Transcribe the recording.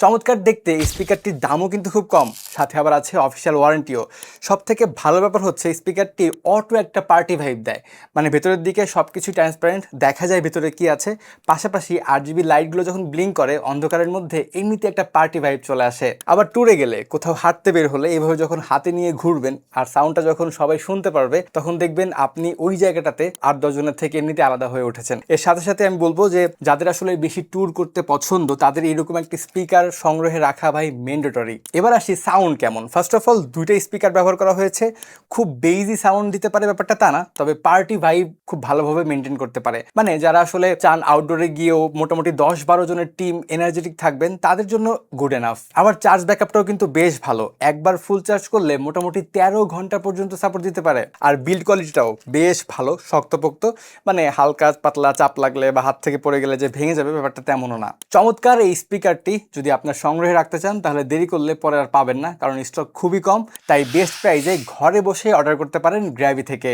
চমৎকার দেখতে এই স্পিকারটির দামও কিন্তু খুব কম, সাথে আবার আছে অফিসিয়াল ওয়ারেন্টিও। সব থেকে ভালো ব্যাপার হচ্ছে স্পিকারটি অটো একটা পার্টি ভাইব দেয়, মানে ভেতরের দিকে সব কিছু ট্রান্সপারেন্ট, দেখা যায় ভেতরে কি আছে। পাশাপাশি RGB লাইটগুলো যখন ব্লিঙ্ক করে অন্ধকারের মধ্যে এমনিতে একটা পার্টি ভাইব চলে আসে। আবার ট্যুরে গেলে, কোথাও হাঁটতে বের হলে এইভাবে যখন হাতে নিয়ে ঘুরবেন আর সাউন্ডটা যখন সবাই শুনতে পারবে, তখন দেখবেন আপনি ওই জায়গাটাতে 8-10 জনের থেকে এমনিতে আলাদা হয়ে উঠেছেন। এর সাথে সাথে আমি বলবো যে যাদের আসলে বেশি ট্যুর করতে পছন্দ তাদের এরকম একটি স্পিকার সংগ্রহে রাখা ভাই ম্যান্ডেটরি। এবার আসি সাউন্ড কেমন। ফার্স্ট অফ অল দুইটা স্পিকার ব্যবহার করা হয়েছে। খুব বেইজি সাউন্ড দিতে পারে ব্যাপারটা তা না, তবে পার্টি ভাইব খুব ভালোভাবে মেনটেন করতে পারে। মানে যারা আসলে চান আউটডোরে গিয়েও মোটামুটি 10-12 জনের টিম এনার্জেটিক থাকবেন, তাদের জন্য গুড এনাফ। আবার চার্জ ব্যাকআপটাও কিন্তু বেশ ভালো, একবার ফুল চার্জ করলে মোটামুটি 13 ঘন্টা পর্যন্ত সাপোর্ট দিতে পারে। আর বিল্ড কোয়ালিটিটাও বেশ ভালো, শক্তপোক্ত, মানে হালকা পাতলা চাপ লাগলে বা হাত থেকে পড়ে গেলে যে ভেঙে যাবে ব্যাপারটা তেমনও না। চমৎকার এই স্পিকারটি যদি আপনার সংগ্রহে রাখতে চান তাহলে দেরি করলে পরে আর পাবেন না, কারণ স্টক খুবই কম। তাই বেস্ট প্রাইজে ঘরে বসে অর্ডার করতে পারেন গ্র্যাভি থেকে।